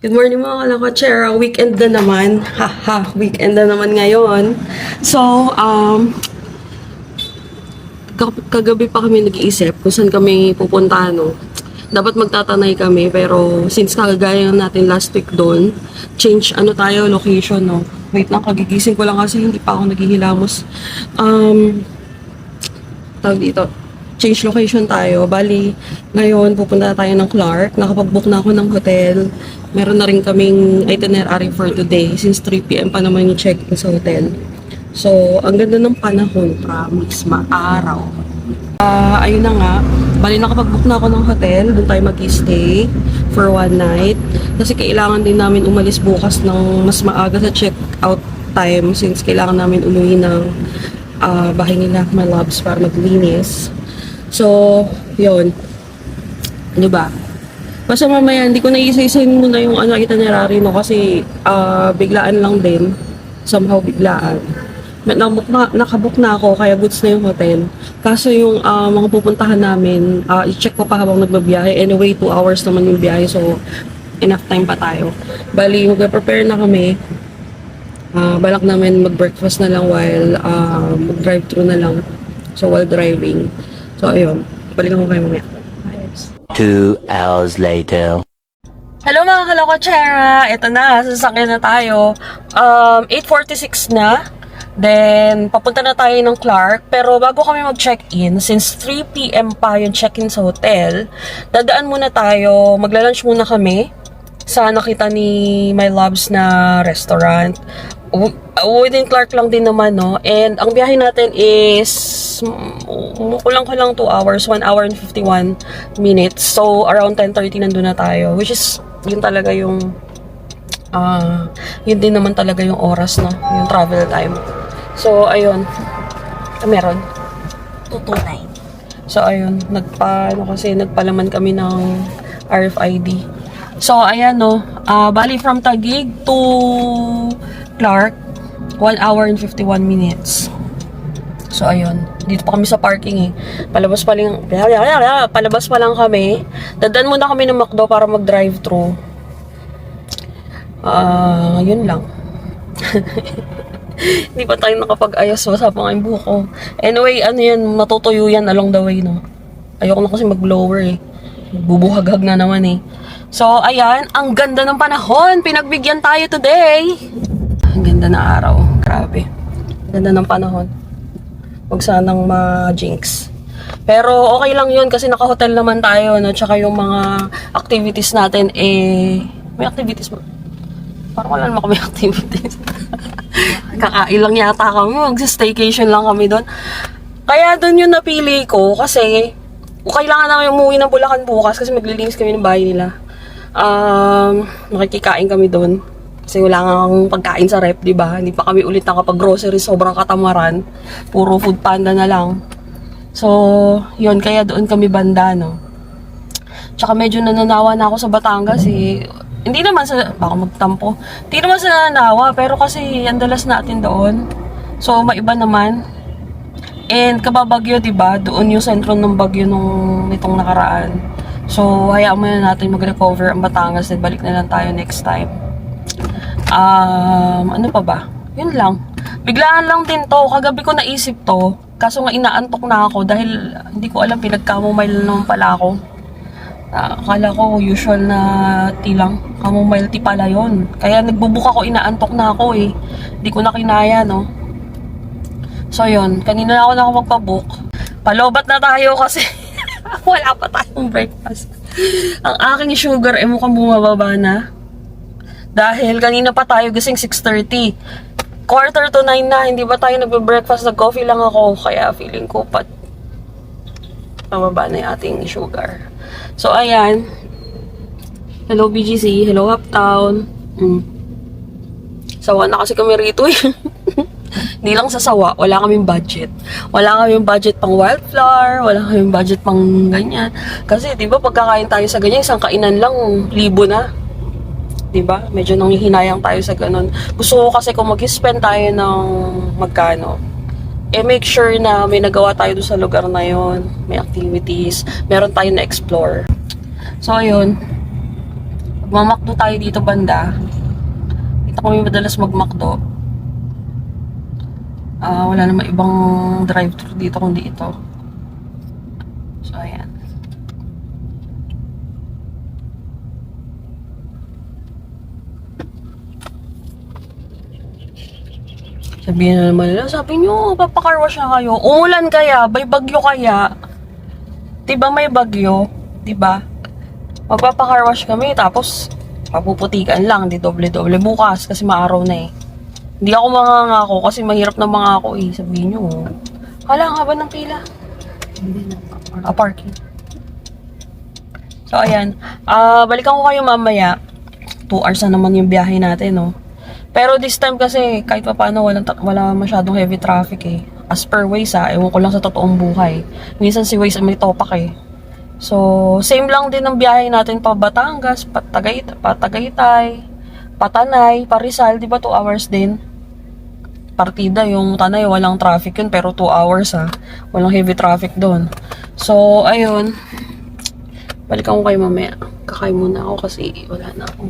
Good morning mga kalakotsera. Weekend na naman. Haha, weekend na naman ngayon. So, kagabi pa kami nag-iisip kung saan kami pupunta, no? Dapat magtatanay kami, pero since kagaya natin last week doon, change tayo, location, no? Wait lang, kagigising ko lang kasi hindi pa ako naghihilamos. Tawag dito, change location tayo. Bali, ngayon pupunta tayo ng Clark. Nakapag-book na ako ng hotel. Meron na rin kaming itinerary for today since 3 p.m. pa naman yung check-in sa hotel. So, ang ganda ng panahon, promise, maaraw. Ayun na nga, bali nakapag-book na ako ng hotel, doon tayo mag-stay for one night. Kasi kailangan din namin umalis bukas ng mas maaga sa check-out time since kailangan namin umuwi ng bahay nila, my loves, para maglinis. So, yun. Ano ba? Basta mamaya, hindi ko naisa-isahin muna yung itinerary, no? Kasi biglaan lang din. Somehow biglaan. Nakabook na ako, kaya goods na yung hotel. Kaso yung mga pupuntahan namin, i-check ko pa habang nagbabiyahe. Anyway, 2 hours naman yung biyahe, so enough time pa tayo. Bali, mag-prepare na kami. Balak namin mag-breakfast na lang while mag-drive-thru na lang. So, while driving. So, ayun. Balikan ko kayo mamaya. 2 hours later. Hello mga kalakotsera! Ito na, sasakyan na tayo. 8:46 na. Then, papunta na tayo ng Clark. Pero bago kami mag-check-in, since 3 p.m. pa yung check-in sa hotel, dadaan muna tayo, magla-lunch muna kami sa nakita ni My Loves na restaurant. Within Clark lang din naman, no? And ang biyahe natin is kulang-kulang 2 hours, 1 hour and 51 minutes. So, around 10:30 nandun na tayo. Which is, yun talaga yung yun din naman talaga yung oras, no? Yung travel time. So, ayun. Meron. 229. So, ayun. Nagpalaman kami ng RFID. So, ayan, no. Bali from Taguig to Clark, 1 hour and 51 minutes. So, ayun. Dito pa kami sa parking, eh. Palabas pa lang kami. Dadaan muna kami ng McDo para mag-drive-thru. Yun lang. Hindi pa tayo nakapag-ayos. Wasa pa nga yung buhok ko. Anyway, matutuyo yan along the way, no? Ayoko na kasi mag-blower, eh. Bubuhag-hag na naman, eh. So, ayan. Ang ganda ng panahon. Pinagbigyan tayo today. Ang ganda na araw. Grabe. Ganda ng panahon. Huwag sanang ma-jinx. Pero okay lang yun kasi naka-hotel naman tayo, no? Tsaka yung mga activities natin, may activities ba? Parang wala naman kami activities. Kakain lang yata kami. Mag-staycation lang kami doon. Kaya doon yung napili ko kasi kailangan namin umuwi ng Bulacan bukas kasi maglilinis kami ng bahay nila. Makikikain kami doon. Kasi wala nga pagkain sa rep, di ba? Hindi pa kami ulit nakapag-grocery, sobrang katamaran. Puro food panda na lang. So, yun, kaya doon kami banda, no? Tsaka medyo nananawa na ako sa Batangas, eh. Hindi naman baka magtampo. Hindi naman sa nananawa, pero kasi ang dalas natin doon. So, maiba naman. And kababagyo, di ba? Doon yung sentro ng bagyo nitong nakaraan. So, hayaan mo na natin mag-recover ang Batangas at balik na lang tayo next time. Ano pa ba? Yun lang. Biglaan lang din to. Kagabi ko naisip to. Kaso nga inaantok na ako dahil hindi ko alam, pinag-chamomile naman pala ako. Akala ko usual na tea lang. Chamomile tea pala yun. Kaya nagbubuka ako, inaantok na ako, eh. Hindi ko na kinaya, no? So yun, kanina na ako nakapagpabook. Palobat na tayo kasi wala pa tayong breakfast. Ang aking sugar mukhang bumababa na. Dahil kanina pa tayo gising 6:30. 8:45 na, hindi ba tayo nagbe-breakfast? Nag-coffee lang ako. Kaya feeling ko pababa na yung ating sugar. So, ayan. Hello, BGC. Hello, Uptown. Sawa na kasi kami rito, eh. Hindi lang sa sawa, wala kaming budget. Wala kaming budget pang wildflower, wala kaming budget pang ganyan. Kasi, di ba, pagkakain tayo sa ganyan, isang kainan lang, 1,000 na. Diba? Medyo nanghihinayang tayo sa ganun. Gusto ko kasi kung mag-spend tayo ng magkano, make sure na may nagawa tayo doon sa lugar na yon, may activities, meron tayo na explore. So, ayun. Mamakdo tayo dito banda. Dito kami madalas magmakdo. Wala naman ibang drive-thru dito kundi ito. So, ayan. Sabihin na naman nila, sabi nyo, papakarwash na kayo. Umulan kaya, may bagyo kaya. Diba may bagyo? Diba? Magpapakarwash kami, tapos papuputikan lang, di doble-doble bukas kasi maaraw na eh. Hindi ako mangangako kasi mahirap na mangako eh. Sabihin nyo, hala, ang haba ng pila. Hindi na. Parking. So, ayan. Balikan ko kayo mamaya. 2 hours na naman yung biyahe natin, no? Pero this time kasi, kahit pa paano, wala masyadong heavy traffic eh. As per Waze ewan ko lang sa totoong buhay. Minsan si Waze may topak eh. So, same lang din ang biyahe natin pa Batangas, Patagaytay, Patanay, Parizal, di ba 2 hours din? Partida, yung Tanay, walang traffic yun, pero 2 hours Walang heavy traffic doon. So, ayun. Balikan ko kayo mamaya. Kakain muna ako kasi wala na akong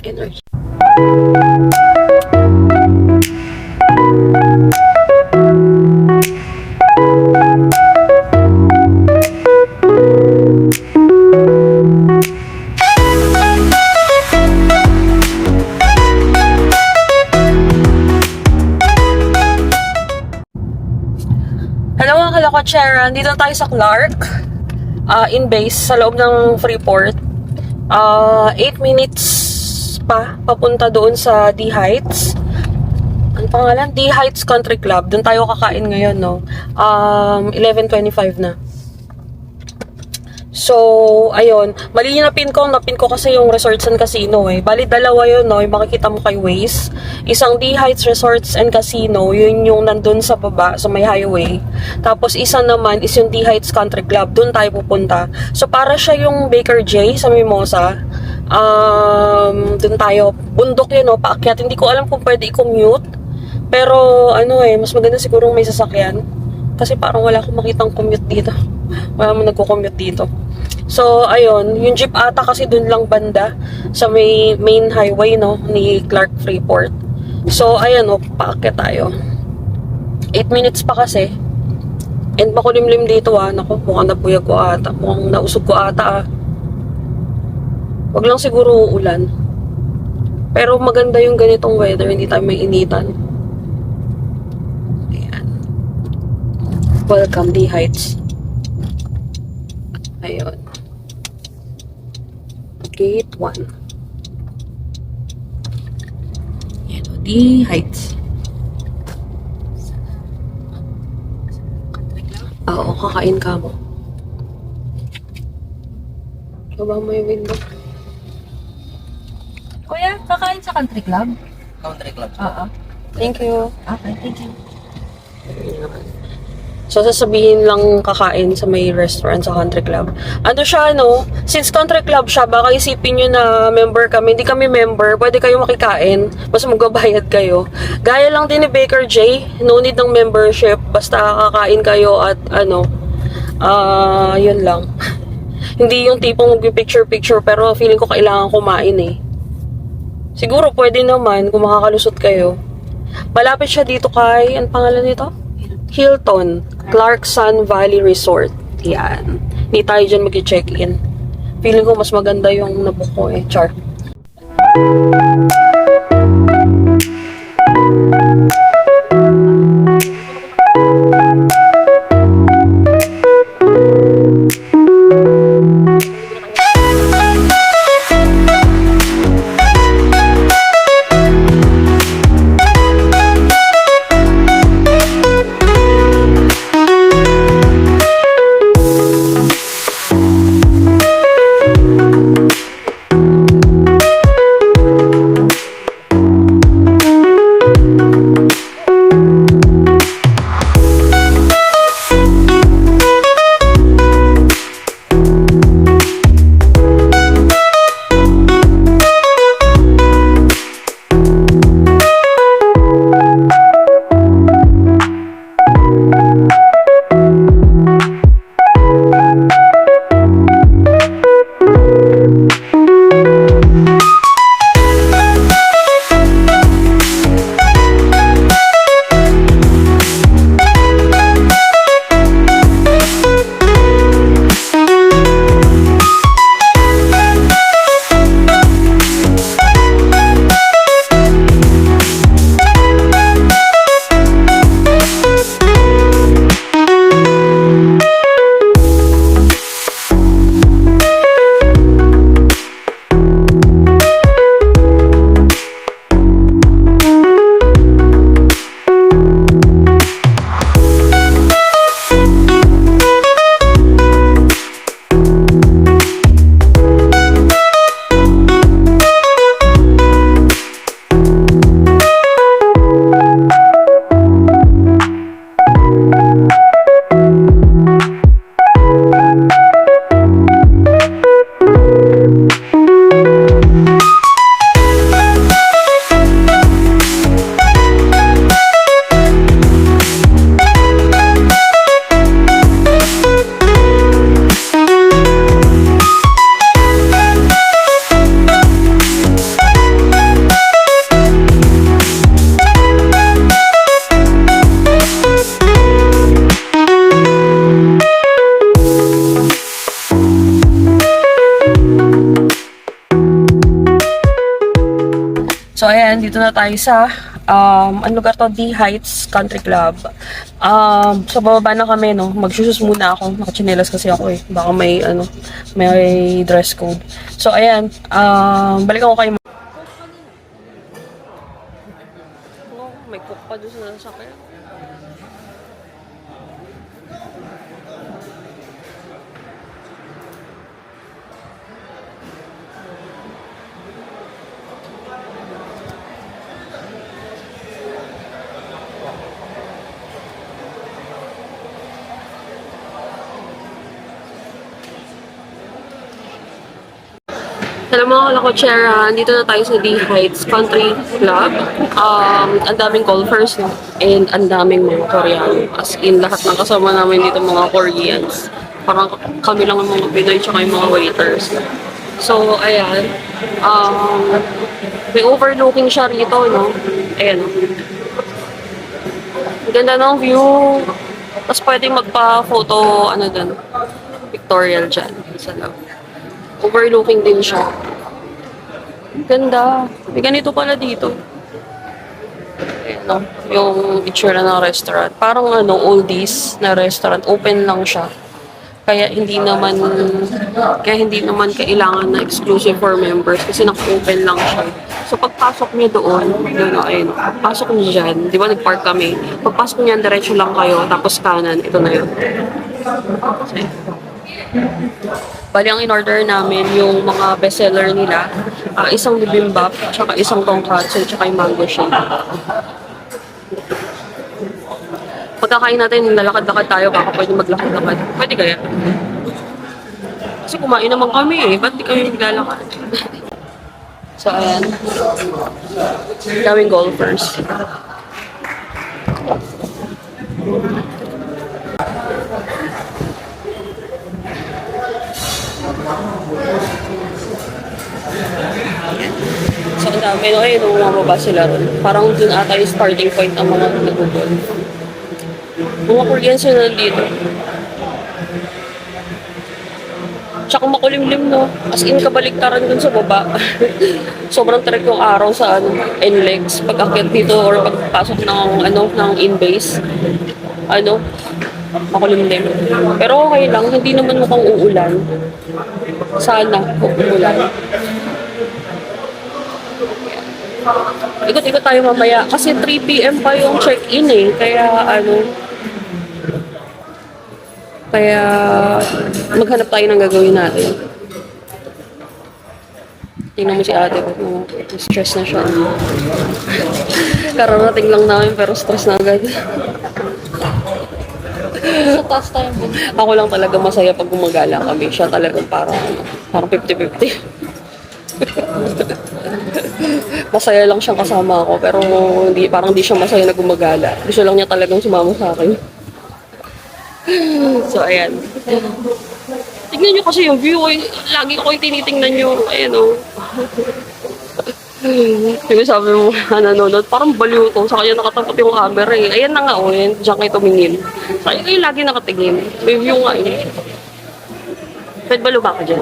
energy. Hello mga kalakotseran, dito tayo sa Clark. In base, sa loob ng Freeport. 8 minutes pa, papunta doon sa D Heights. Ano pangalan? D Heights Country Club. Doon tayo kakain ngayon, no? 11:25 na. So, ayun. Mali yung napin ko kasi yung Resorts and Casino eh. Bali, dalawa yun, no? Yung makikita mo kay Waze. Isang D Heights Resorts and Casino, yun yung nandun sa baba, sa may highway. Tapos, isa naman is yung D Heights Country Club. Doon tayo pupunta. So, para siya yung Baker J sa Mimosa. Doon tayo. Bundok yun, no? Paakyat. Hindi ko alam kung pwede i-commute. Pero, mas maganda siguro may sasakyan. Kasi parang wala akong makitang commute dito. Wala mo nagko-commute dito. So, ayun. Yung jeep ata kasi dun lang banda sa may main highway, no? Ni Clark Freeport. So, ayun, paakyat tayo. 8 minutes pa kasi. And makulimlim dito, Naku, mukhang nabuyag ko ata. Mukhang nausog ko ata, Wag lang siguro uulan. Pero maganda yung ganitong weather. Hindi tayo may initan. Ayan. Welcome, D Heights. Ayun. Gate 1. Ayan o, D Heights. Oo, kakain ka mo. Baba mo yung window. Kuya, kakain sa country club? Country club. Oo. Thank you. Okay, thank you. So, sasabihin lang kakain sa may restaurant sa country club. Ano siya, since country club siya, baka isipin nyo na member kami. Hindi kami member. Pwede kayo makikain. Basta magbabayad kayo. Gaya lang din ni Baker J. No need ng membership. Basta kakain kayo at yun lang. Hindi yung tipong mag-picture-picture pero feeling ko kailangan kumain eh. Siguro pwede naman kung makakalusot kayo. Malapit siya dito kay, ano pangalan nito? Hilton, Clark Sun Valley Resort. Yan. Hindi tayo dyan mag-check-in. Feeling ko mas maganda yung nabook ko eh. Char. So, ayan, dito na tayo sa, ang lugar to, D Heights Country Club. So, bababa na kami, no? Magsusus muna ako. Nakachinelas kasi ako eh. Baka may, may dress code. So, ayan, balikan ko kayo. May cook pa doon sa sasakyan. Hello mga kalakotsera, dito na tayo sa D Heights Country Club. Ang daming golfers, no? And ang daming mga Koreano. As in, lahat ng kasama namin dito mga Koreans. Parang kami lang yung mga Pinoy tsaka yung mga waiters. So, ayan. May overlooking siya rito, no? Ayan. Ang ganda ng view. Tapos pwedeng magpa-photo, dun, pictorial dyan sa loob. Overlooking din siya. Ganda. May ganito pala dito. Ayan, no? Yung itsura ng restaurant. Parang oldies na restaurant. Open lang siya. Kaya hindi naman kailangan na exclusive for members kasi naka-open lang siya. So pagpasok niyo doon, ayun, pagpasok niyo dyan, di ba nag-park kami? Pagpasok niyan, diretso lang kayo, tapos kanan, ito na yun. So, bali, ang in-order namin yung mga bestseller nila. Isang bibimbap, tsaka isang tonkatsu, tsaka yung mango shake. Pagkakain natin, lalakad-lakad tayo, baka pwede maglakad-lakad. Pwede kaya? Kasi kumain naman kami eh. Ba't di kami naglalakad? So, ayan. Daming golfers. So, ang dami, no? Ayun, bumababa sila ron. Parang dun ata yung starting point ng mga nagugol. Mga Koreans yun nandito. Tsaka makulimlim, no? As in, kabaliktaran dun sa baba. Sobrang trek yung araw sa, NLEX. Pag-akit dito or pagpasok ng in-base. Makulimlim. Pero okay lang, hindi naman mukhang uulan. Sana, uulan. Ikot-ikot tayo mamaya. Kasi 3 PM pa yung check-in eh. Kaya maghanap tayo ng gagawin natin. Tingnan mo si ate ko. Stress na siya. Kararating lang namin pero stress na agad. Sa taas tayo mo. Ako lang talaga masaya pag gumagala kami. Siya talagang parang 50-50. Masaya lang siyang kasama ako pero parang di siya masaya na gumagala. Gusto lang niya talagang sumama sa akin. So, ayan. Tignan nyo kasi yung view. Lagi ko yung tinitingnan nyo. Ayan o. Yung sabi mo, nanonood, parang baliw to. Sa kanya nakatapat yung camera eh. Ayan na nga o. Diyan kayo tumingin. Sa kanya kayo lagi nakatingin. May view nga eh. Pwede ba luba ka dyan?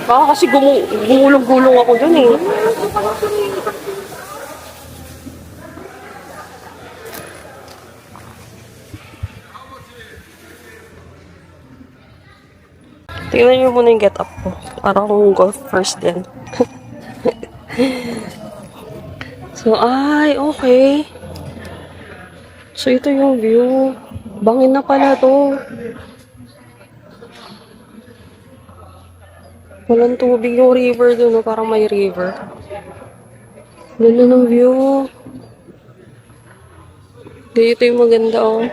Baka kasi gumulong-gulong ako dyan eh. Tingnan niyo muna yung get up ko. Parang akong golf first din. So, okay. So, ito yung view. Bangin na pala to. Walang tubig yung river doon, no? Parang may river. Ganda ng view. Dito yung maganda, oh.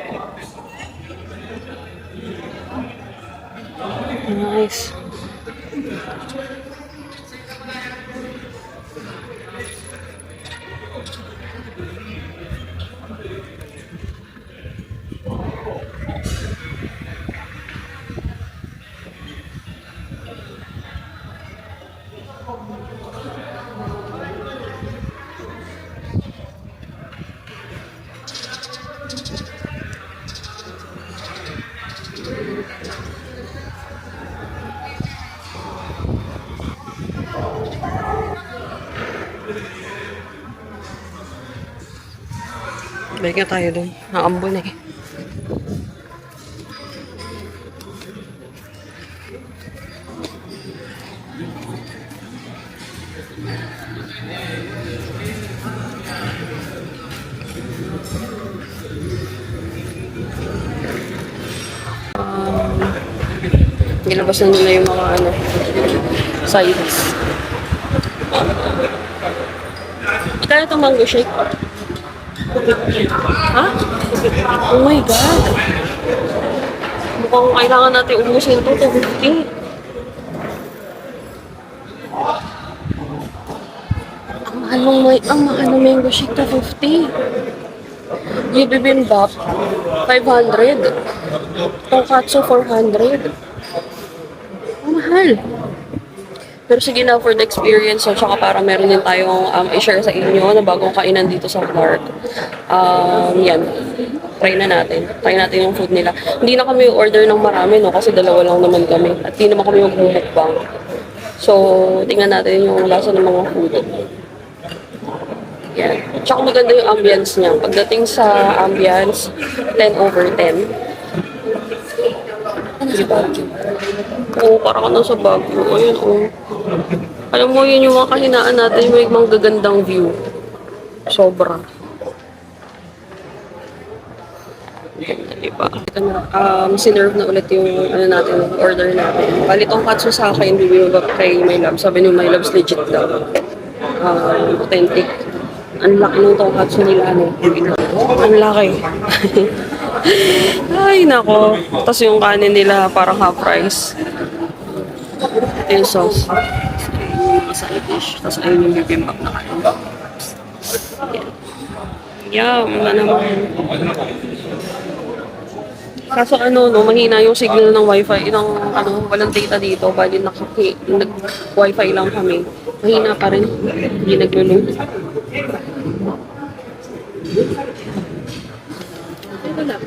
Nice. Balik na tayo doon. Naambon eh. Nilabas na nila yung mga sides. Kaya itong mango shake? Ha? Oh my God! Mukhang kailangan natin umusin ito. 250. Ang mahal ng mango shake, 250. Yung bibimbap, 500. Tonkatsu, 400. Ang mahal. Pero sige na, for the experience, so, tsaka para meron din tayong i-share sa inyo na bagong kainan dito sa Clark. Yan. Try natin yung food nila. Hindi na kami order ng marami, no? Kasi dalawa lang naman kami. At hindi naman kami magmumukbang. So, tingnan natin yung lasa ng mga food. Yan. Tsaka maganda yung ambience niya. Pagdating sa ambience, 10 over 10. Diba? Oo, parang ano sa Baguio. Ayun, oo. Alam mo, yun yung mga kahinaan natin, may mga gagandang view. Sobra. Ganda, diba? Sinerve na ulit yung natin, order natin. Bali, tonkatsu sa akin, bibigyan kay My Loves. Sabi niyo, My Loves legit daw. Authentic. Ang laki ng tonkatsu nila, Ang laki. Ay, nako. Tapos yung kanin nila parang half rice. Ito yung sauce. Yung side dish. Tapos ayun yung bibimbap na kanin. Yum, na naman. Kaso mahina yung signal ng wifi. Walang data dito. Bali nag-wifi lang kami. Mahina pa rin. Hindi naglo-load. Ito lang.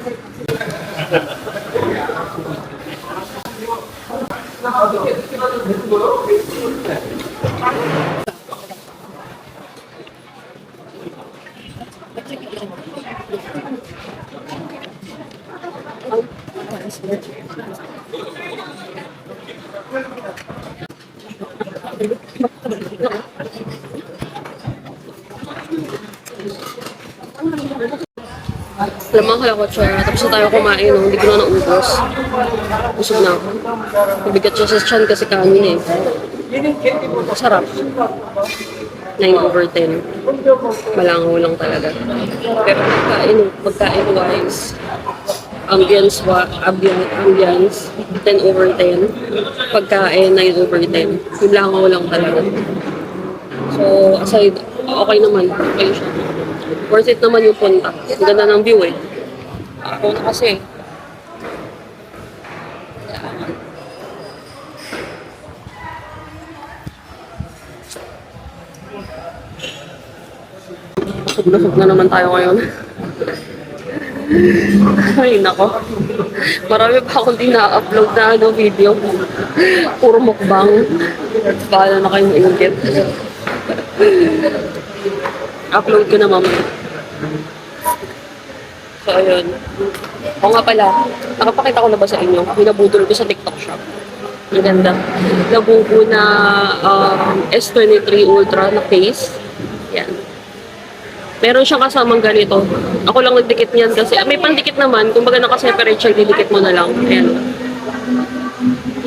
Alam mo, akala ko siya. Tapos na tayo kumain, hindi ko na naubos. Busog na ako. Mabigat siya sa tiyan kasi kanin eh. Sarap. 9 over 10. Malangaw lang talaga. Pero pagkain wise, ambience, 10 over 10. Pagkain, 9 over 10. Yung langaw lang talaga. So, aside, okay naman. Okay siya. Worth it naman yung punta. Ang ganda ng view eh. Ako na kasi. Busog na naman tayo ngayon. Ay, nako. Marami pa akong di na-upload na video. Puro mukbang. Bahala na kayong ingit. Upload ko na mamaya. So, ayun. O nga pala, nakapakita ko na ba sa inyo? Binabudol ko sa TikTok shop. Ang ganda. Labubo na S23 Ultra na case. Yan. Meron siyang kasamang ganito. Ako lang nagdikit niyan kasi may pandikit naman. Kung baga nakaseparate siya, didikit mo na lang. Ayan.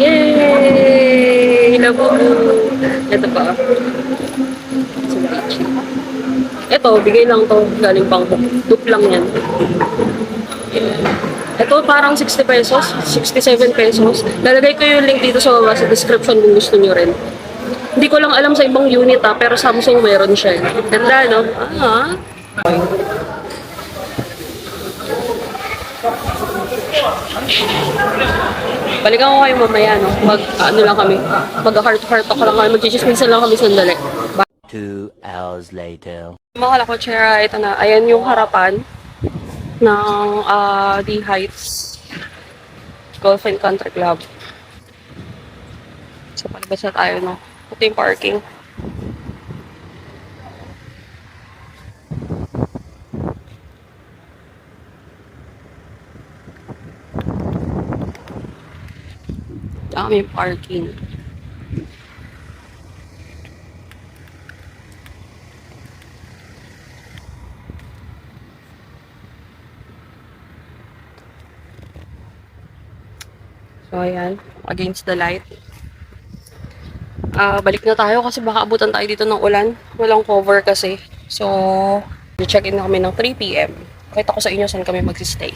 Yay! Labubo! Ito pa. Ito, bigay lang to galing Bangkok. Dupe lang yan. Ito parang 60 pesos, 67 pesos. Lalagay ko yung link dito sa baba sa description kung gusto nyo rin. Hindi ko lang alam sa ibang unit pero Samsung meron siya. Ganda, no? Balikan ko kayo mamaya, no? Lang kami. Mag-heart-heart ako lang kami. Mag-chismisan lang kami sandali. 2 hours later. Mga kalakotsera, ito na. Ayan yung harapan ng The Heights Golf and Country Club. So, palabas na tayo, no? Ito yung parking. kami parking. So, ayan. Against the light. Balik na tayo kasi baka abutan tayo dito ng ulan. Walang cover kasi. So, check-in na kami ng 3 p.m. Pakita ko sa inyo saan kami magsistay.